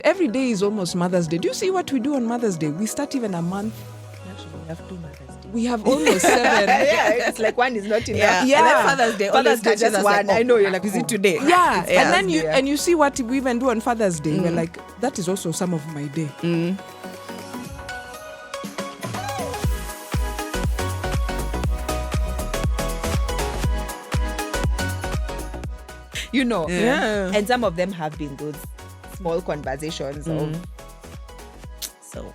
Every day is almost Mother's Day. Do you see what we do on Mother's Day? We start even a month. Actually, we have 2 Mother's Day. We have almost 7. Yeah, it's like one is not enough. Yeah. And then Father's Day always catches us one. like, I know, you're like, is it today? Yeah. Yeah. And you see what we even do on Father's Day. We're like, that is also some of my day. You know. Yeah. And some of them have been those small conversations of. So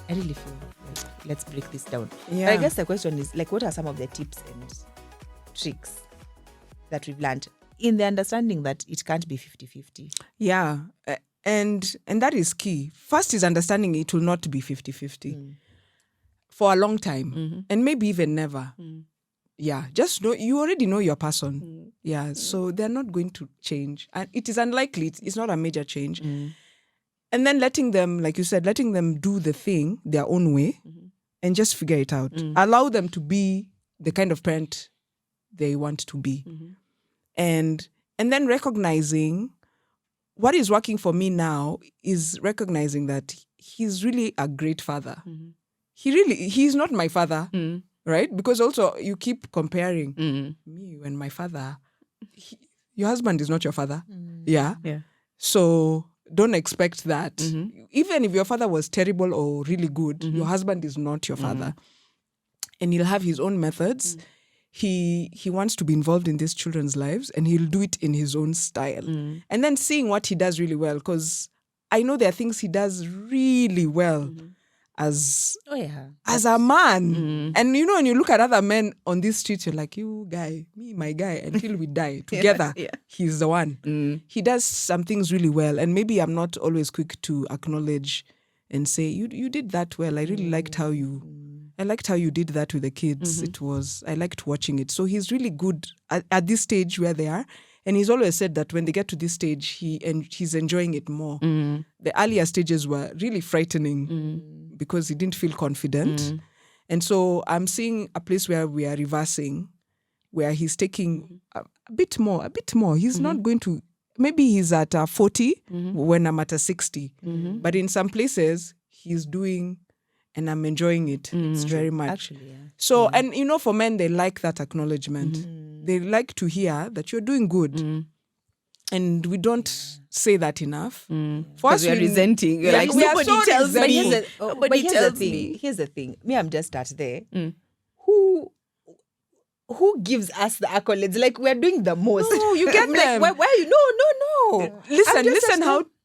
I really feel like let's break this down. Yeah. But I guess the question is like, what are some of the tips and tricks that we've learned in the understanding that it can't be 50-50? Yeah. And that is key. First is understanding it will not be 50-50 for a long time and maybe even never. Yeah, just know, you already know your person. Yeah, so they're not going to change. And it is unlikely, it's not a major change. And then letting them, like you said, letting them do the thing their own way and just figure it out. Allow them to be the kind of parent they want to be. And then recognizing what is working for me now is recognizing that he's really a great father. He's not my father. Right? Because also you keep comparing me and my father. Your husband is not your father. Yeah. So don't expect that. Even if your father was terrible or really good, your husband is not your father. And he'll have his own methods. He wants to be involved in these children's lives and he'll do it in his own style. And then seeing what he does really well, because I know there are things he does really well. As a man. And you know, when you look at other men on this street, you're like, you guy, me, my guy, until we die together, he's the one. He does some things really well. And maybe I'm not always quick to acknowledge and say, you did that well. I really liked how you did that with the kids. I liked watching it. So he's really good at this stage where they are. And he's always said that when they get to this stage, he's enjoying it more. The earlier stages were really frightening because he didn't feel confident. And so I'm seeing a place where we are reversing, where he's taking a bit more. He's not going to, maybe he's at 40 when I'm at 60. But in some places, he's doing, and I'm enjoying it very much. Actually, yeah. So, and you know, for men, they like that acknowledgement. They like to hear that you're doing good. And we don't say that enough. For us, we're resenting. Yeah, like, nobody tells me. Nobody tells me. Here's the thing. Me, I'm just at there. Who gives us the accolades? Like, we're doing the most. No, you get them. Like, why you? No.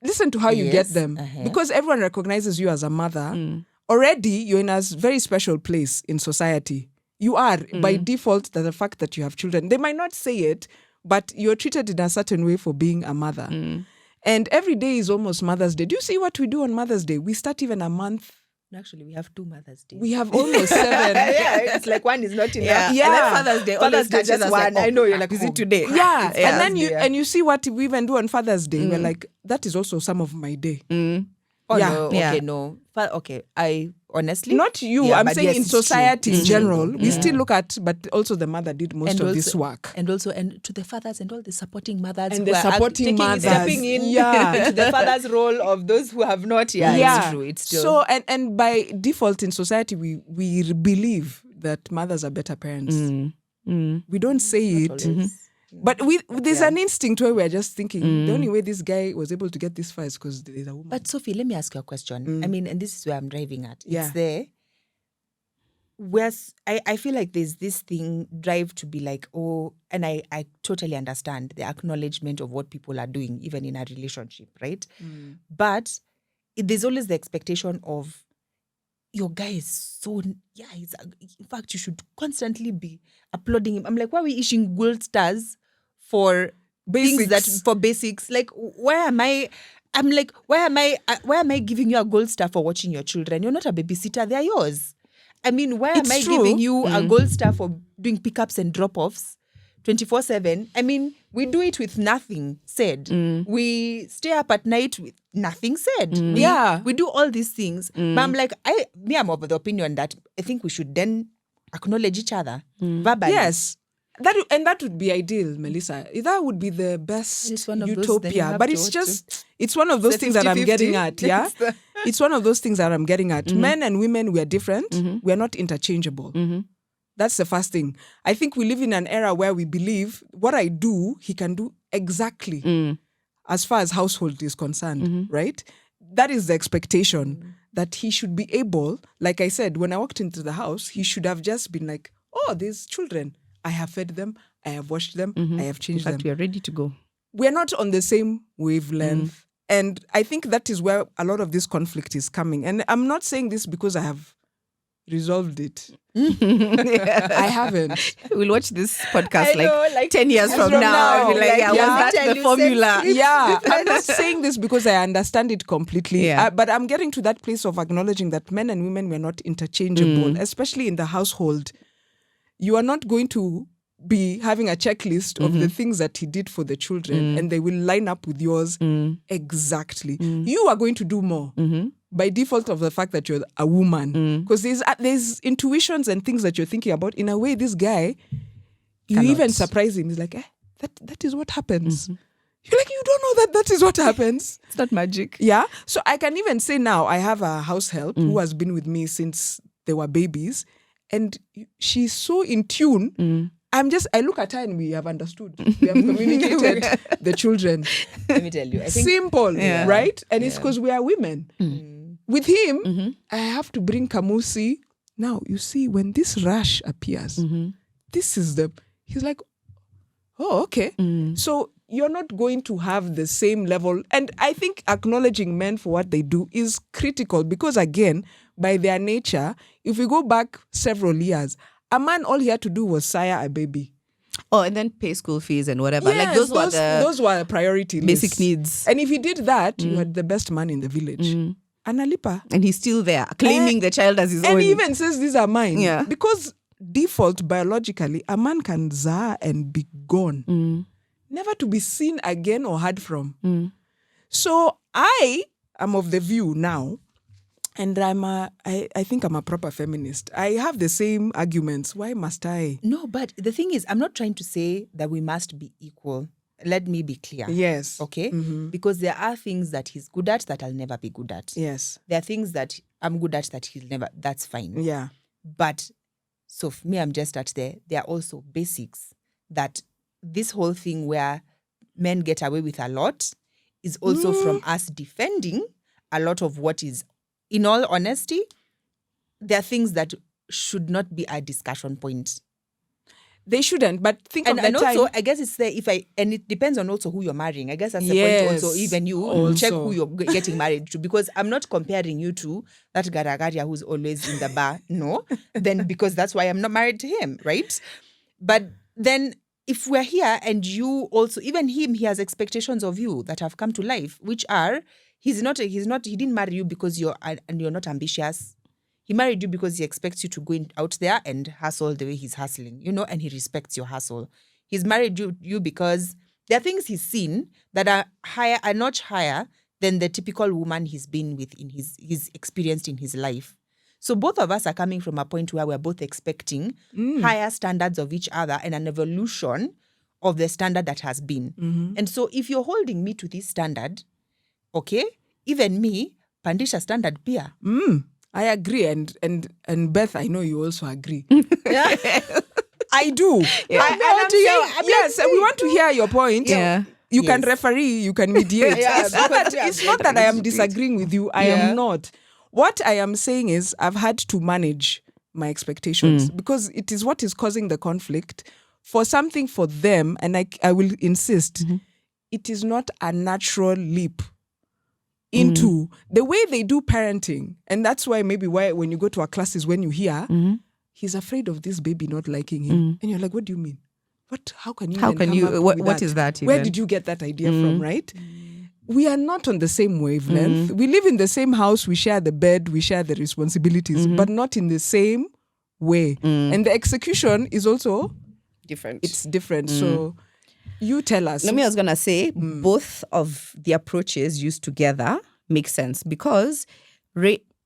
Listen to how you get them. Because everyone recognizes you as a mother. Already, you're in a very special place in society. You are, by default, the fact that you have children. They might not say it, but you're treated in a certain way for being a mother. And every day is almost Mother's Day. Do you see what we do on Mother's Day? We start even a month. Actually, we have 2 Mother's Days. We have almost 7. Yeah, it's like one is not enough. Yeah. And then Father's Day always catches us one. I know, you're like, is it today? Yeah. And then you see what we even do on Father's Day. We're like, that is also some of my day. Oh, Yeah. no. Okay, no. Okay, I honestly... Not you. Yeah, I'm but saying yes, in it's true. society in general, we still look at, but also the mother did most of this work. And also, and to the fathers and all the supporting mothers. And who the are supporting mothers. Stepping in to the father's role of those who have not. Yeah, it's true. It's still... So, and by default in society, we believe that mothers are better parents. We don't say it. But there's an instinct where we're just thinking, the only way this guy was able to get this far is because there's a woman. But Sophie, let me ask you a question. I mean, and this is where I'm driving at. Yeah. It's there. Where I feel like there's this drive to be like, and I totally understand the acknowledgement of what people are doing, even in a relationship, right? But there's always the expectation of, your guy is so, in fact, you should constantly be applauding him. I'm like, why are we issuing gold stars for Basics? for basics? Like, why am I? I'm like, why am I giving you a gold star for watching your children? You're not a babysitter; they are yours. I mean, why am I giving you a gold star for doing pickups and drop-offs 24/7? I mean, we do it with nothing said. We stay up at night with nothing said. We do all these things. But I'm like, I'm of the opinion that I think we should then acknowledge each other verbally. Yes. That would be ideal, Melissa. That would be the best It's one of those, then you utopia. have But to it's watch just, it's one of those the things that I'm 50-50. getting at. Yeah. It's one of those things that I'm getting at. Men and women, we are different. We are not interchangeable. That's the first thing. I think we live in an era where we believe what I do, he can do exactly as far as household is concerned, right? That is the expectation that he should be able, like I said, when I walked into the house, he should have just been like, oh, these children, I have fed them, I have washed them, I have In changed them. fact, we are ready to go. We're not on the same wavelength. And I think that is where a lot of this conflict is coming. And I'm not saying this because I have resolved it. I haven't. We'll watch this podcast I know, like 10 years from now. And be like, Like, was yeah. that the formula? Yeah, I'm not saying this because I understand it completely. Yeah. But I'm getting to that place of acknowledging that men and women were not interchangeable, especially in the household. You are not going to be having a checklist of the things that he did for the children and they will line up with yours exactly. You are going to do more by default of the fact that you're a woman, because there's intuitions and things that you're thinking about. In a way, this guy, you even surprise him. He's like, that is what happens. You're like, you don't know that is what happens. It's not magic. Yeah. So I can even say now I have a house help who has been with me since they were babies, and she's so in tune. I look at her and we have understood. We have communicated the children. Let me tell you. I think Simple, right? And it's because we are women. With him, I have to bring Kamusi. Now, you see, when this rash appears, this is he's like, oh, okay. So you're not going to have the same level. And I think acknowledging men for what they do is critical because, again, by their nature, if we go back several years, a man, all he had to do was sire a baby. Oh, and then pay school fees and whatever. Yes, Like those were a priority basic lists. needs. And if he did that, you had the best man in the village. Analipa. And he's still there, claiming the child as his own. And he even says these are mine. Yeah. Because default, biologically, a man can zaa and be gone. Never to be seen again or heard from. So I am of the view now, and I think I'm a proper feminist. I have the same arguments. Why must I? no, but the thing is, I'm not trying to say that we must be equal. Let me be clear. Yes. Okay? Because there are things that he's good at that I'll never be good at. Yes. There are things that I'm good at that he'll never, that's fine. Yeah. But so for me, I'm just at there are also basics that this whole thing where men get away with a lot is also from us defending a lot of what is, in all honesty, there are things that should not be a discussion point. They shouldn't, but think And, of the and time. also, I guess it's there and it depends on also who you're marrying. I guess that's the Yes, point also, even you also. check who you're getting married to, because I'm not comparing you to that Garagaria who's always in the bar. No, then because that's why I'm not married to him, right? But then if we're here and you also, even him, he has expectations of you that have come to life, which are, he didn't marry you because you're not ambitious. He married you because he expects you to go out there and hustle the way he's hustling, and he respects your hustle. He's married you because there are things he's seen that are a notch higher than the typical woman he's been with he's experienced in his life. So both of us are coming from a point where we're both expecting higher standards of each other and an evolution of the standard that has been. And so if you're holding me to this standard, okay, even me, pandisha standard pia. I agree, and Beth, I know you also agree. I do. Yes, we want to hear your point. Yeah. You can referee, you can mediate. Yeah, it's not that I am disagreeing with you. I am not. What I am saying is I've had to manage my expectations because it is what is causing the conflict. For something for them, and I will insist, it is not a natural leap into the way they do parenting. And that's why when you go to our classes, when you hear, he's afraid of this baby not liking him. And you're like, what do you mean? How can you what is that even? Where did you get that idea from, right? We are not on the same wavelength. We live in the same house, we share the bed, we share the responsibilities, but not in the same way. And the execution is also Different. It's different. So you tell us. I was going to say both of the approaches used together make sense because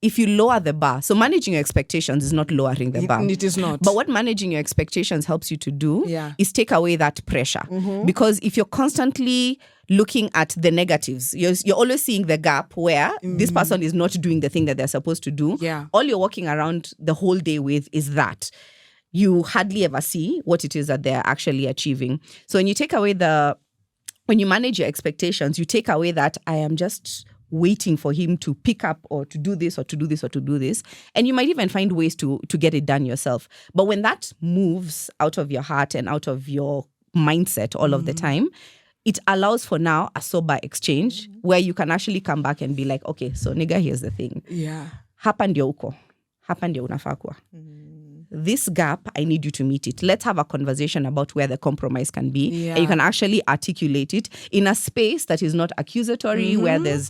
if you lower the bar, so managing your expectations is not lowering the bar. It is not. But what managing your expectations helps you to do Yeah. is take away that pressure. Because if you're constantly looking at the negatives, you're always seeing the gap where this person is not doing the thing that they're supposed to do. Yeah. All you're walking around the whole day with is that. You hardly ever see what it is that they're actually achieving. So when you manage your expectations, you take away that I am just waiting for him to pick up or to do this or to do this or to do this. And you might even find ways to get it done yourself. But when that moves out of your heart and out of your mindset all of the time, it allows for now a sober exchange where you can actually come back and be like, okay, so nigga, here's the thing. Yeah. Hapa ndio uko. Hapa ndio unafaa kuwa. This gap, I need you to meet it. Let's have a conversation about where the compromise can be. Yeah. And you can actually articulate it in a space that is not accusatory, where there's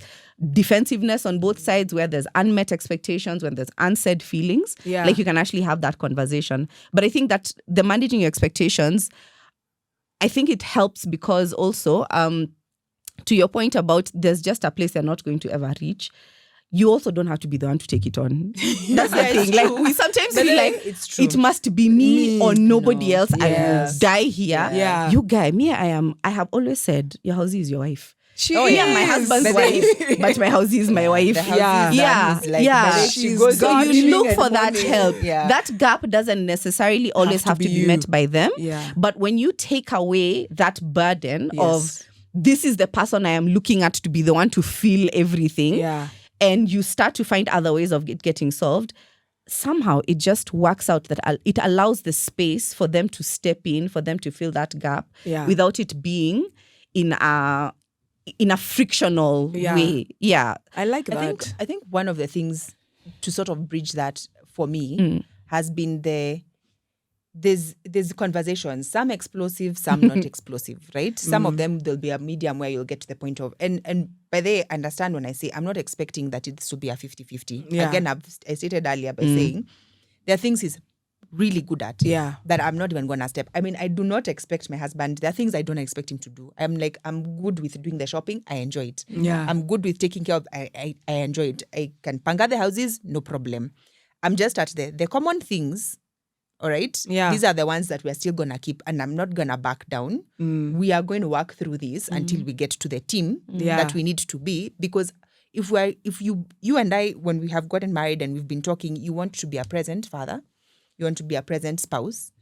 defensiveness on both sides, where there's unmet expectations, when there's unsaid feelings. Yeah. Like you can actually have that conversation. But I think that the managing your expectations, I think it helps because also, to your point about there's just a place they're not going to ever reach, you also don't have to be the one to take it on. That's the Yeah, it's thing. Like true. we sometimes But feel then like it's true. it must be me or nobody else. I Yes. will die here. Yeah. You guy, me, I have always said your house is your wife. She Oh yeah, my husband's But wife, then- but my house is my wife. The house Yeah. is done is like, Yeah. but she goes So out you evening look and for that morning. help. Yeah. That gap doesn't necessarily always to have to be be you. met by them. Yeah. But when you take away that burden Yes. of this is the person I am looking at to be the one to feel everything, Yeah. and you start to find other ways of it getting solved, somehow it just works out that it allows the space for them to step in, for them to fill that gap Yeah. without it being in a frictional Yeah. way. Yeah. I like I that. think one of the things to sort of bridge that for me has been there's conversations, some explosive, some not explosive, right? Some of them there'll be a medium where you'll get to the point of and by the way, understand when I say I'm not expecting that it should be a 50-50. Yeah. Again, I stated earlier by saying there are things he's really good at Yeah. that I'm not even gonna step. I mean, I do not expect my husband. There are things I don't expect him to do. I'm good with doing the shopping. I enjoy it. Yeah. I'm good with taking care of. I enjoy it. I can panga the houses, no problem. I'm just at the common things. All right. Yeah. These are the ones that we're still gonna keep, and I'm not gonna back down. We are going to work through this until we get to the team Yeah. that we need to be. Because if you and I, when we have gotten married and we've been talking, you want to be a present father, you want to be a present spouse,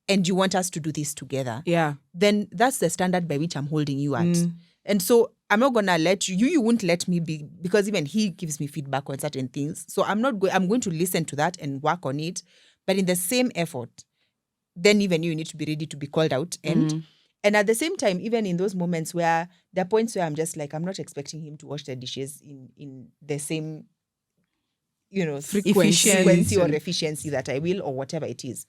and you want us to do this together. Yeah. Then that's the standard by which I'm holding you at. And so I'm not gonna let you won't let me be, because even he gives me feedback on certain things. So I'm going to listen to that and work on it. But in the same effort, then even you need to be ready to be called out. And at the same time, even in those moments where there are points where I'm just like, I'm not expecting him to wash the dishes in the same, frequency or efficiency that I will, or whatever it is.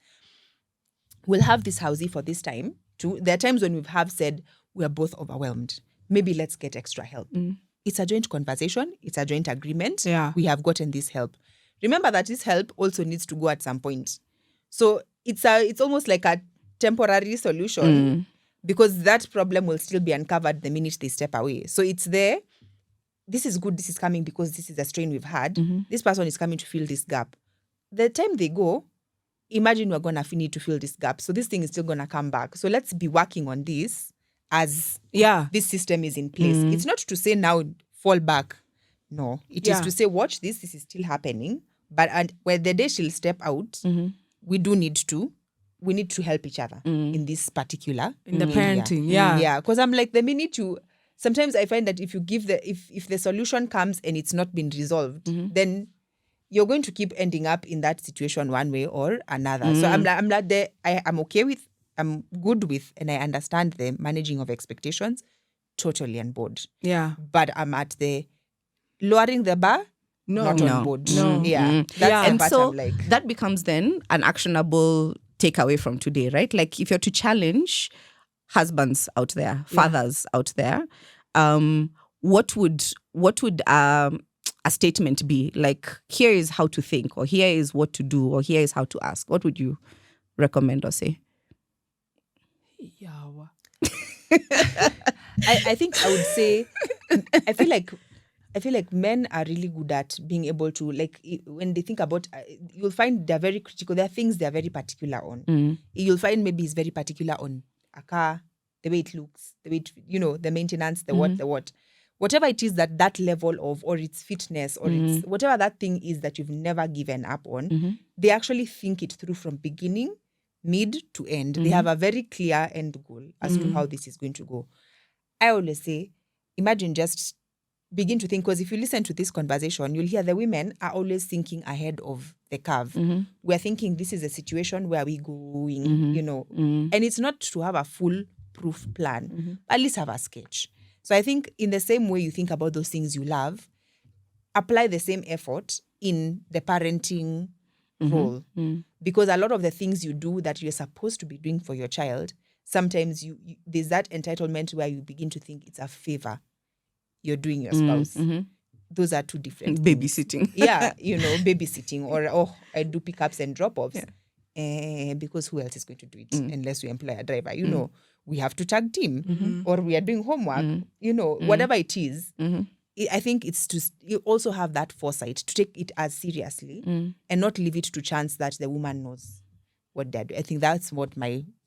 We'll have this housey for this time too. There are times when we have said we are both overwhelmed. Maybe let's get extra help. It's a joint conversation. It's a joint agreement. Yeah. We have gotten this help. Remember that this help also needs to go at some point. So it's almost like a temporary solution because that problem will still be uncovered the minute they step away. So it's there. This is good. This is coming because this is a strain we've had. This person is coming to fill this gap. The time they go, imagine we're going to need to fill this gap. So this thing is still going to come back. So let's be working on this as this system is in place. It's not to say now fall back. No, it is to say, watch this. This is still happening. But when the day she'll step out, we need to help each other in this particular In the area. parenting. Yeah. Yeah. Because I'm like, the minute sometimes I find that if you give if the solution comes and it's not been resolved, then you're going to keep ending up in that situation one way or another. So I'm not there. I'm okay with, I'm good with, and I understand the managing of expectations, totally on board. Yeah. But I'm at the lowering the bar, not on board. No. Yeah. That's the And part so I'm like. that becomes then an actionable takeaway from today, right? Like if you're to challenge husbands out there, fathers out there, what would a statement be? Like, here is how to think, or here is what to do, or here is how to ask. What would you recommend or say? Yeah. I think I would say, I feel like I feel like men are really good at being able to, like, when they think about, you'll find they're very critical. There are things they're very particular on. You'll find maybe he's very particular on a car, the way it looks, the way it, the maintenance, the what. Whatever it is that level of, or its fitness, or it's whatever that thing is that you've never given up on, they actually think it through from beginning, mid to end. They have a very clear end goal as to how this is going to go. I always say, imagine just begin to think, because if you listen to this conversation, you'll hear the women are always thinking ahead of the curve. We're thinking this is a situation where we're going, and it's not to have a foolproof plan, at least have a sketch. So I think in the same way you think about those things you love, apply the same effort in the parenting role. Because a lot of the things you do that you're supposed to be doing for your child, sometimes you there's that entitlement where you begin to think it's a favor you're doing your spouse. Those are two different things. Babysitting. Yeah, babysitting, or I do pickups and drop-offs. Because who else is going to do it unless we employ a driver? We have to tag team, or we are doing homework, whatever it is. I think it's to you also have that foresight to take it as seriously and not leave it to chance that the woman knows what they're doing. I think that's what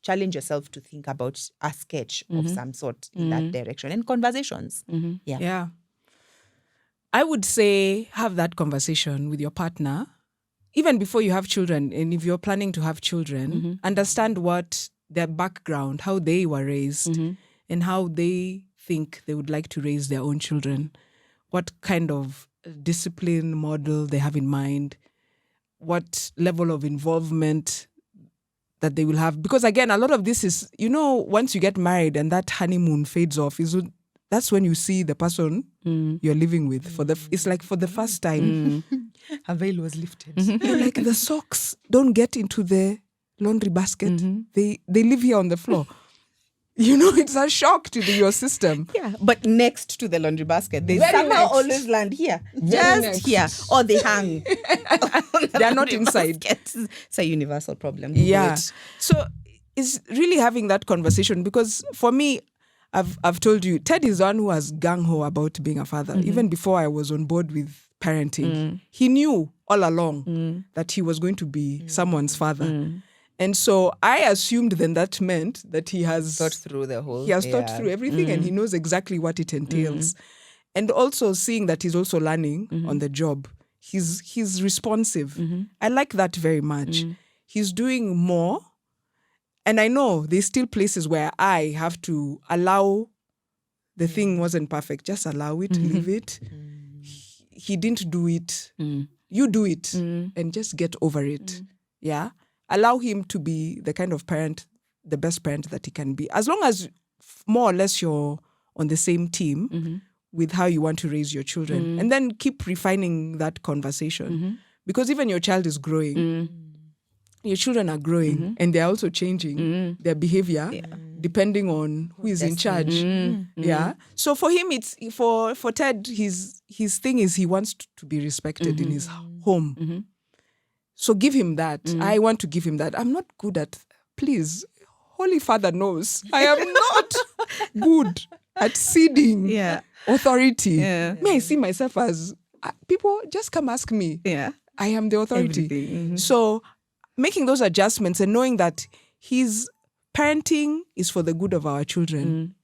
challenge yourself to think about a sketch of some sort in that direction, and conversations. Yeah. I would say have that conversation with your partner even before you have children. And if you're planning to have children, understand what their background, how they were raised, and how they think they would like to raise their own children, what kind of discipline model they have in mind, what level of involvement that they will have. Because again, a lot of this is, once you get married and that honeymoon fades off, that's when you see the person you're living with. It's like for the first time. Her veil was lifted. You're like, the socks don't get into the laundry basket. They live here on the floor. It's a shock to your system. Yeah, but next to the laundry basket, they Very somehow next. always land here, Very just next. here, or they hang. They are not inside. It's a universal problem. Google Yeah. it. So it's really having that conversation, because for me, I've told you, Ted is the one who has gung-ho about being a father. Even before I was on board with parenting, he knew all along that he was going to be someone's father. And so I assumed then that meant that he has Thought through the whole. He has thought through everything and he knows exactly what it entails. And also seeing that he's also learning on the job. He's responsive. I like that very much. He's doing more. And I know there's still places where I have to allow the thing wasn't perfect. Just allow it, leave it. He didn't do it. You do it and just get over it. Yeah. Allow him to be the kind of parent, the best parent that he can be. As long as more or less you're on the same team with how you want to raise your children. And then keep refining that conversation. Because even your child is growing. Your children are growing and they're also changing their behavior depending on who is in charge. Yeah. So for him, it's for Ted, his thing is he wants to be respected in his home. So give him that. I want to give him that. I'm not good at, please, Holy Father knows, I am not good at ceding authority. May I see myself as, people just come ask me. I am the authority. So making those adjustments and knowing that his parenting is for the good of our children.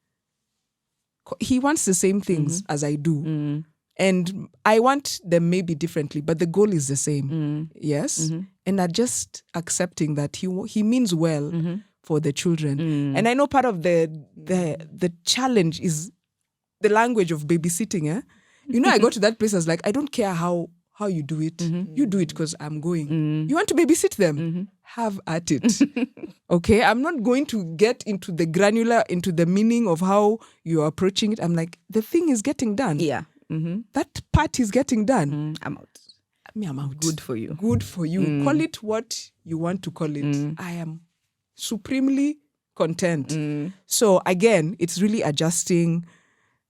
He wants the same things as I do. And I want them maybe differently, but the goal is the same. Yes? And just accepting that he means well for the children. And I know part of the challenge is the language of babysitting. I go to that place, I was like, I don't care how you do it. You do it because I'm going. You want to babysit them? Have at it. Okay? I'm not going to get into the granular, into the meaning of how you're approaching it. I'm like, the thing is getting done. Yeah. That part is getting done. I'm out. I'm out. Good for you. Good for you. Call it what you want to call it. I am supremely content. So again, it's really adjusting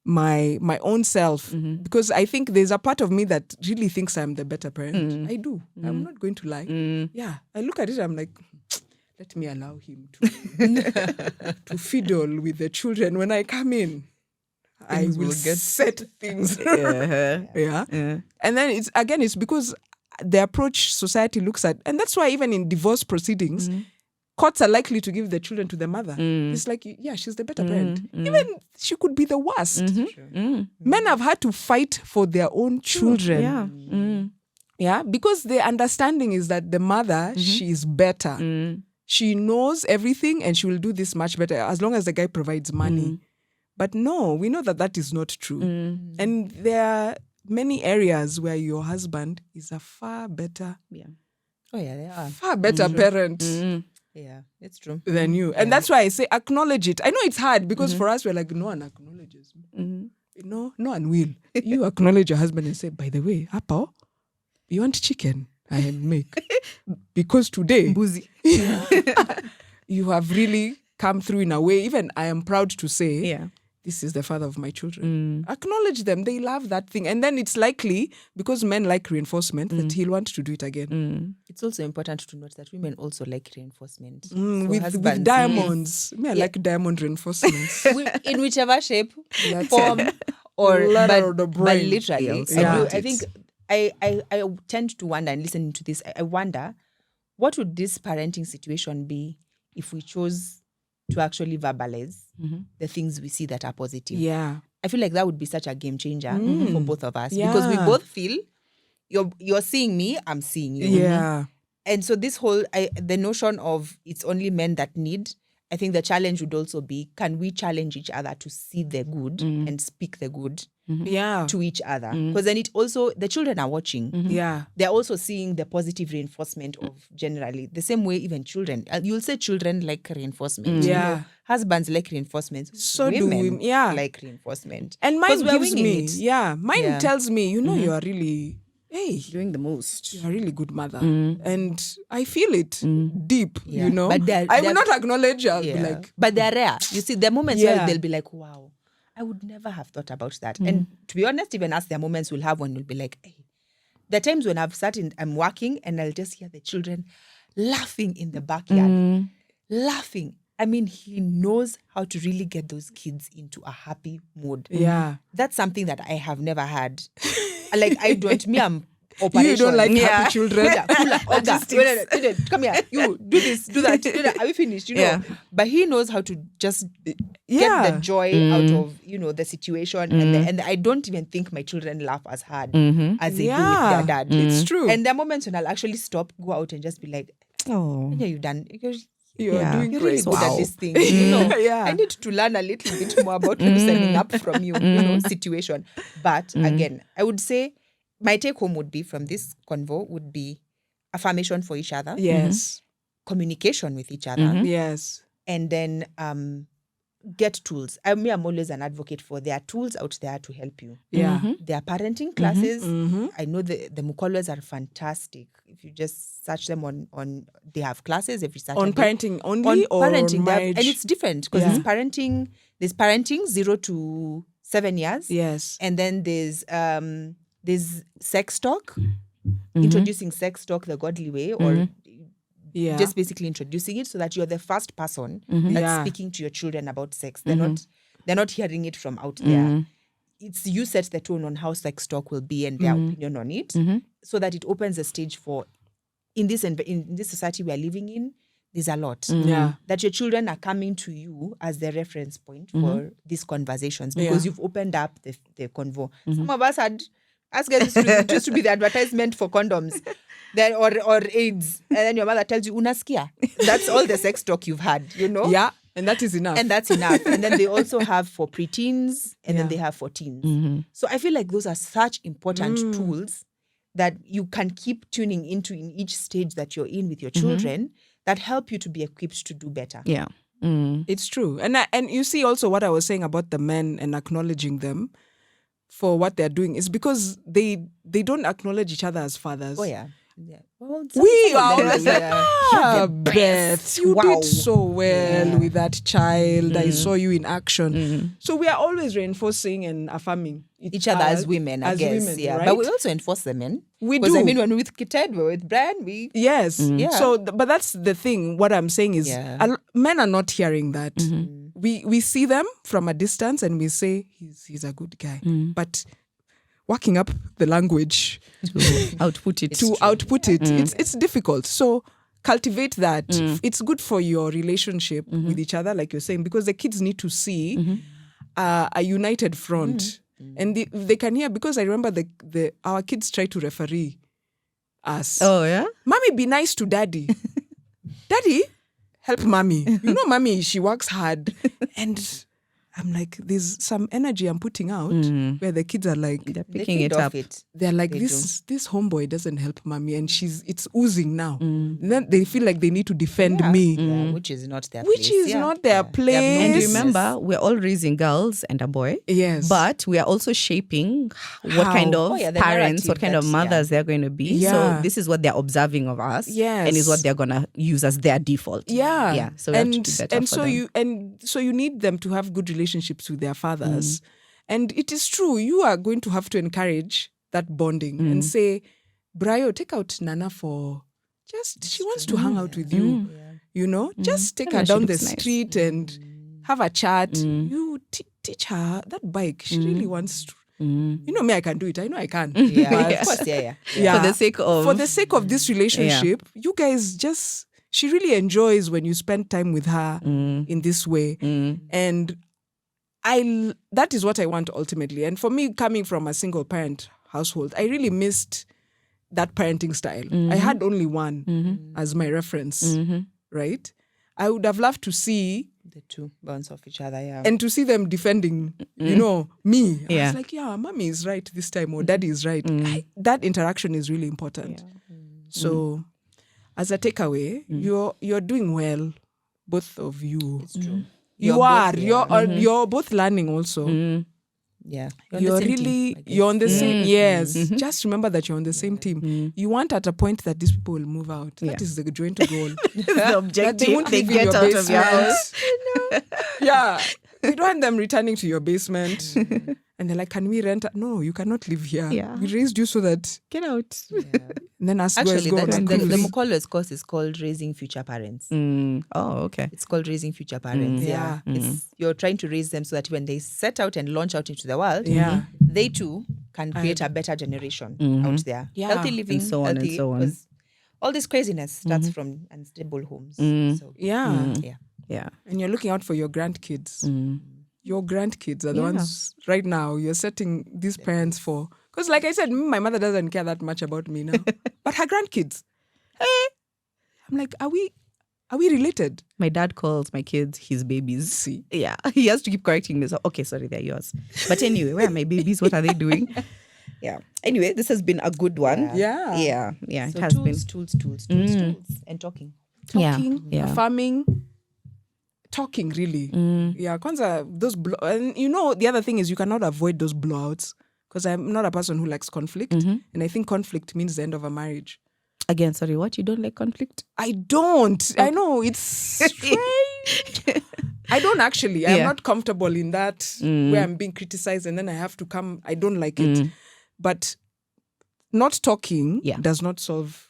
my own self, because I think there's a part of me that really thinks I'm the better parent. I do. I'm not going to lie. Yeah. I look at it, I'm like, let me allow him to fiddle with the children when I come in. I Things will will get set things. Uh-huh. Yeah. Yeah. And then it's because the approach society looks at, and that's why even in divorce proceedings, courts are likely to give the children to the mother. It's like, yeah, she's the better parent. Even she could be the worst. Men have had to fight for their own children. Yeah. Yeah, because the understanding is that the mother, she is better. She knows everything and she will do this much better as long as the guy provides money. But no, we know that that is not true. And there are many areas where your husband is a far better Oh yeah, they are. parent Yeah, it's true. than you. And that's why I say acknowledge it. I know it's hard because for us, we're like, no one acknowledges me. No one will. You acknowledge your husband and say, by the way, Apo, you want chicken? I will make. Because today, you have really come through in a way, even I am proud to say, this is the father of my children. Acknowledge them. They love that thing. And then it's likely, because men like reinforcement, that he'll want to do it again. It's also important to note that women also like reinforcement. So With husbands, diamonds. Me, I like diamond reinforcements. in whichever shape, form, or Ladder but, of the but brain. literally, Yeah. I think I tend to wonder, and listening to this, I wonder what would this parenting situation be if we chose to actually verbalize the things we see that are positive. Yeah. I feel like that would be such a game changer for both of us Yeah. because we both feel you're seeing me, I'm seeing you. Yeah. And so this whole the notion of it's only men that need, I think the challenge would also be, can we challenge each other to see the good and speak the good Yeah. to each other? Because then it also, the children are watching. Yeah. They're also seeing the positive reinforcement of generally the same way even children. You'll say children like reinforcement. You Yeah. know, husbands like reinforcement. So do women women. Yeah. like reinforcement. And 'Cause mine we're gives winging me, it. mine tells me, you know, you are really, Doing the most. you're a really good mother. And I feel it deep, Yeah. you know. But I will not acknowledge her. I'll be Yeah. like, But they're rare. You see, there are moments Yeah. where they'll be like, wow, I would never have thought about that. And to be honest, even us, there are moments we'll have when we'll be like, hey. There are times when I'm working and I'll just hear the children laughing in the backyard. Laughing. I mean, he knows how to really get those kids into a happy mood. yeah. That's something that I have never had. Like, I don't, I'm You operation. don't like happy children. Yeah, come here. You do this, do that. Do that. Are we finished? You know. Yeah. But he knows how to just Yeah. get the joy out of the situation, and I don't even think my children laugh as hard as they do with Yeah. their dad. It's true. And there are moments when I'll actually stop, go out, and just be like, Oh. "Yeah, you've done. You're doing You're really great. good at this thing. You know, Yeah. I need to learn a little bit more about loosening up from you know, situation. But again, I would say my take home would be from this convo would be affirmation for each other, Yes. communication with each other, Yes. and then get tools. I'm always an advocate for there are tools out there to help you. Yeah. There are parenting classes. I know the Mukolos are fantastic. If you just search them on they have classes every Saturday. On parenting only or parenting, they have- marriage? and it's different because Yeah. there's parenting 0 to 7 years. Yes. And then there's sex talk, introducing sex talk the godly way, or Yeah. just basically introducing it so that you're the first person that's Yeah. speaking to your children about sex. They're not hearing it from out there. It's you set the tone on how sex talk will be and their opinion on it, so that it opens a stage for in this society we are living in. There's a lot Yeah. that your children are coming to you as the reference point for these conversations because Yeah. you've opened up the convo. Some of us had asked us it used to be the advertisement for condoms. Then, or AIDS, and then your mother tells you unaskia. That's all the sex talk you've had, you know. Yeah. And that is enough. And that's enough. And then they also have for preteens, and then Yeah. they have for teens. So I feel like those are such important tools that you can keep tuning into in each stage that you're in with your children that help you to be equipped to do better. Yeah. It's true. And you see also what I was saying about the men and acknowledging them for what they're doing is because they don't acknowledge each other as fathers. Oh yeah. Yeah. Well, We some are of them, always like, yeah. Beth, you Wow. did so well with that child. I Mm. saw you in action. So we are always reinforcing and affirming each other as women, I guess. women, yeah. right? But we also enforce the men. We Because I do. mean, when we're with Ted, we're with Brian, we Yes. Yeah. So, but that's the thing. What I'm saying is, Yeah. men are not hearing that. Mm-hmm. We see them from a distance and we say he's a good guy. Mm. But working up the language To output it. to output it, it's difficult. So cultivate that. It's good for your relationship with each other, like you're saying, because the kids need to see a united front. And they can hear, because I remember our kids try to referee us. Oh, yeah? Mommy, be nice to daddy. Daddy, help mommy. You know, mommy, she works hard. And I'm like, there's some energy I'm putting out where the kids are like, They're they picking feed it off up. it. they're like, They this homeboy doesn't help mommy, and it's oozing now. And then they feel like they need to defend me, Yeah, which is not their which place. is Yeah. not their Yeah. place. They have no And business. remember, we're all raising girls and a boy. Yes. But we are also shaping what How? kind of Oh, yeah, the parents, what narrative kind of that's- mothers they're going to be. Yeah. So this is what they're observing of us. Yes. And is what they're going to use as their default. Yeah. Yeah. So we have to do better and for so them. you need them to have good relationships with their fathers. And it is true, you are going to have to encourage that bonding and say, Brayo, take out Nana for she wants to hang out with you. You know, just take Yeah, her she down the looks nice. street and have a chat. You teach her that bike. She really wants to. You know me, I can do it. I know I can. Yeah, But- of course, yeah. Yeah. For the sake of... For the sake of this relationship, you guys she really enjoys when you spend time with her in this way. And that is what I want ultimately. And for me, coming from a single parent household, I really missed that parenting style. I had only one as my reference, right? I would have loved to see The two bounce off each other, yeah. and to see them defending, you know, me. I Yeah. was like, yeah, mommy is right this time, or daddy is right. That interaction is really important. So, as a takeaway, you're doing well, both of you. It's true. You're both learning also. Yeah. You're really you're on the same. Yes, just remember that you're on the same team. You want at a point that these people will move out. That is the joint goal. the That objective. they won't They live in get your out of your basement. house. Yeah, you don't want them returning to your basement. And they're like, can we rent? No, you cannot live here. Yeah. We raised you so that. Get out. And then as Actually, go on the school. Mukolo's course is called Raising Future Parents. Oh, okay. It's called Raising Future Parents. Yeah. You're trying to raise them so that when they set out and launch out into the world, Yeah. they too can create a better generation out there. Yeah. Healthy living, And so on and healthy, so on. 'cause all this craziness starts from unstable homes. So, Yeah. yeah. Yeah. And you're looking out for your grandkids. Your grandkids are the ones right now you're setting these parents for. Because like I said, my mother doesn't care that much about me now. But her grandkids, hey, I'm like, are we related? My dad calls my kids his babies. See. Yeah. He has to keep correcting me. So, okay, sorry, they're yours. But anyway, where are my babies? What are they doing? Yeah. Anyway, this has been a good one. Yeah. Yeah. Yeah. It So has been. tools, and talking. Talking, Yeah. farming, talking really. Yeah, kwanza those and you know the other thing is you cannot avoid those blowouts because I'm not a person who likes conflict, and I think conflict means the end of a marriage. Again, sorry, what? You don't like conflict? I don't. I know it's strange. I don't actually. I'm Yeah. not comfortable in that where I'm being criticized and then I have to come. I don't like it. But not talking does not solve.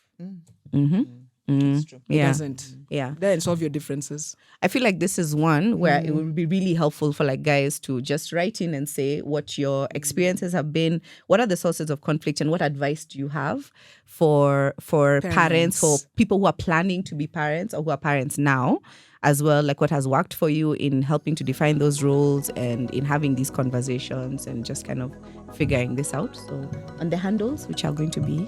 It's true. It Yeah. doesn't. Yeah. Doesn't solve your differences. I feel like this is one where it would be really helpful for like guys to just write in and say what your experiences have been, what are the sources of conflict, and what advice do you have for parents, for people who are planning to be parents or who are parents now, as well, like what has worked for you in helping to define those roles and in having these conversations and just kind of figuring this out. So on the handles, which are going to be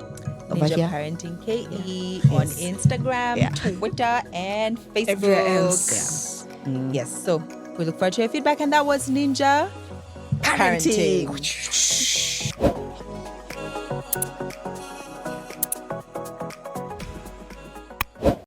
over Ninja here. Parenting KE on Instagram, Twitter, and Facebook. Everywhere else. Yes. So we look forward to your feedback. And that was Ninja Parenting.